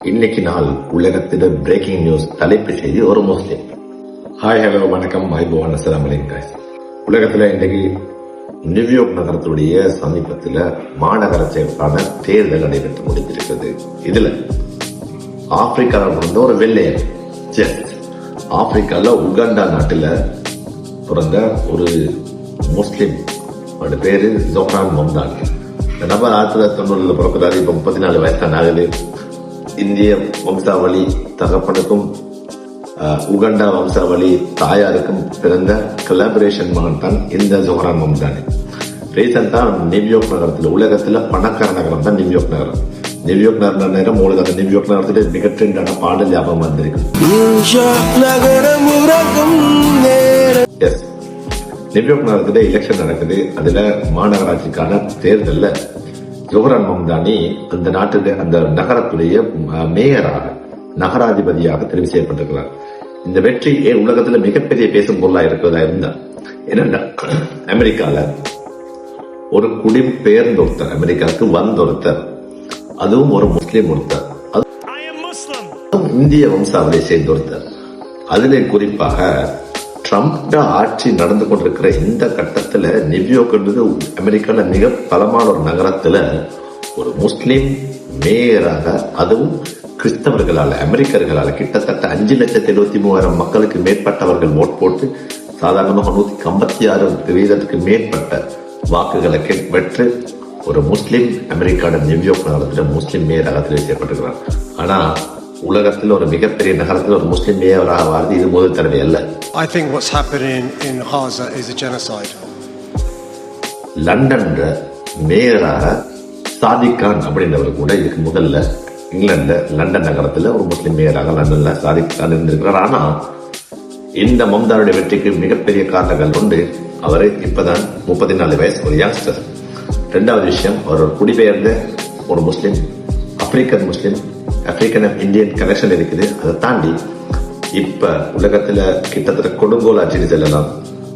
இன்னைக்கு நாள் உலகத்தில பிரேக்கிங் நியூஸ் தலைப்பு செய்தி ஒரு முஸ்லிம். ஹாய் ஹலோ வணக்கம் மைபோன் அஸ்ஸலாமு அலைக்கும். உலகத்துல இன்றைக்கு நியூயார்க் நகரத்துடைய சமீபத்தில் மாநகர செயற்கான தேர்தல் நடைபெற்று முடிந்திருக்கிறது. இதுல ஆப்பிரிக்காவில் பிறந்த ஒரு வெள்ளையர், ஆப்பிரிக்கால உகாண்டா நாட்டில பிறந்த ஒரு முஸ்லிம், அவருடைய பேரு ஜொஹ்ரான் மம்தானி. இந்த நபர் 1990 பிறக்கிறாரு. இப்ப 34 வயசான ஆகுது. இந்திய வம்சாவளி தகப்பனுக்கும் உகண்டா வம்சாவளி தாயாருக்கும் பிறந்த கொலாபரேஷன் மகன் தான் இந்த ஜொஹ்ரான் மம்தானி. ரீசெண்டா நியூயார்க் நகரத்தில் உலகத்துல பணக்கார நகரம் தான் நியூயார்க் நகரம். நியூயார்க் நேரம் உங்களுக்கு அந்த நியூயார்க் நகரத்துல மிக ட்ரெண்டான பாடல் ஞாபகம் வந்திருக்கு. நியூயார்க் நகரத்துல எலெக்ஷன் நடக்குது. அதுல மாநகராட்சிக்கான தேர்தல்ல ஜொஹ்ரான் மம்தானி அந்த நாட்டுடைய அந்த நகரத்துடைய மேயராக, நகராதிபதியாக தெரிவு செய்யப்பட்டிருக்கிறார். இந்த வெற்றி உலகத்துல மிகப்பெரிய பேசும் பொருளா இருக்கிறதா இருந்தா என்னன்னா, அமெரிக்கால ஒரு குடிபெயர்ந்த ஒருத்தர், அமெரிக்காவுக்கு வந்த ஒருத்தர், அதுவும் ஒரு முஸ்லீம் ஒருத்தர், அதுவும் இந்திய வம்சாவளியை சேர்ந்த ஒருத்தர். அதிலே குறிப்பாக ட்ரம்ப் ஆட்சி நடந்து கொண்டிருக்கிற இந்த கட்டத்துல நியூயார்க் அமெரிக்கால மிக பலமான ஒரு நகரத்துல ஒரு முஸ்லிம் மேயராக, அதுவும் கிறிஸ்தவர்களால, அமெரிக்கர்களால கிட்டத்தட்ட 5,73,000 மக்களுக்கு மேற்பட்டவர்கள் ஓட் போட்டு சாதாரணமாக 156% மேற்பட்ட வாக்குகளை பெற்று ஒரு முஸ்லிம் அமெரிக்கான நியூயார்க் நகரத்தில் முஸ்லிம் மேயராக தெரிவு செய்யப்பட்டிருக்கிறார். ஆனா உலகத்தில் ஒரு மிகப்பெரிய நகரத்தில் ஒரு முஸ்லிம் மேயராக வாழ்ந்து இது முதல் தடவை அல்ல. I think what's happening in Gaza is a genocide. London மேயராக சாதிக் கான் அப்படின்றவர் கூட இதுக்கு முதல்ல இங்கிலாந்து லண்டன் நகரத்துல ஒரு முஸ்லிம் மேயராக லண்டன்ல சாதிக் கான் இருந்திருக்கிறார். ஆனா இந்த மம்தானுடைய வெற்றிக்கு மிகப்பெரிய காரணங்கள் உண்டு. அவரு இப்பதான் 34 வயசு, ஒரு யங்ஸ்டர். ரெண்டாவது விஷயம், அவர் ஒரு குடிபெயர்ந்த ஒரு முஸ்லிம், ஆப்பிரிக்கன் முஸ்லிம், ஆப்பிரிக்கன் இந்தியன் கனெக்ஷன் இருக்குது. அதை தாண்டி இப்ப உலகத்துல கிட்டத்தட்ட கொடுங்கோல் ஆட்சிக்கு செல்லலாம்.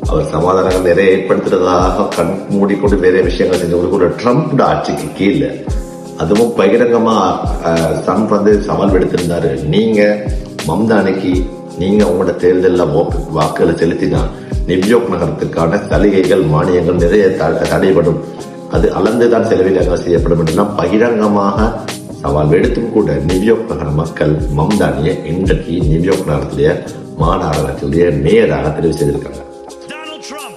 அவர் சமாதானங்கள் நிறைய ஏற்படுத்துறதாக கண் மூடிக்கொண்டு வேற விஷயங்கள் செஞ்சவங்களுக்கு ஒரு ட்ரம்ப் ஆட்சிக்கு கீழே, அதுவும் பகிரங்கமா ட்ரம்ப் சவால் விடுத்திருந்தாரு. நீங்க மம்தானிக்கு நீங்க உங்களோட தேர்தலில் வாக்குகளை செலுத்தினா நியூயார்க் நகரத்துக்கான சலுகைகள், மானியங்கள் நிறைய தடைபடும், அது அளந்துதான் செலவினங்கள் செய்யப்படும் என்றெல்லாம் பகிரங்கமாக சவால் எடுத்தும் கூட நியூயார்க் நகர மக்கள் மம்தானியை இன்றைக்கு நியூயார்க் நகரத்திலேயே மாநகராட்சியுடைய மேயராக தெரிவு செய்திருக்காங்க. Donald Trump,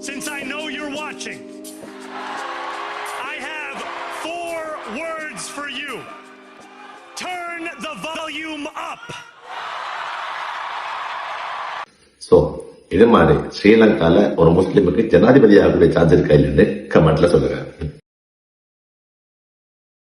since I know you're watching, I have 4 words for you. Turn the volume up. So இது மாதிரி ஸ்ரீலங்கால ஒரு முஸ்லிமுக்கு ஜனாதிபதியாக சார்ஜ் இருக்கா இல்லைன்னு கமெண்ட்ல சொல்லுங்க.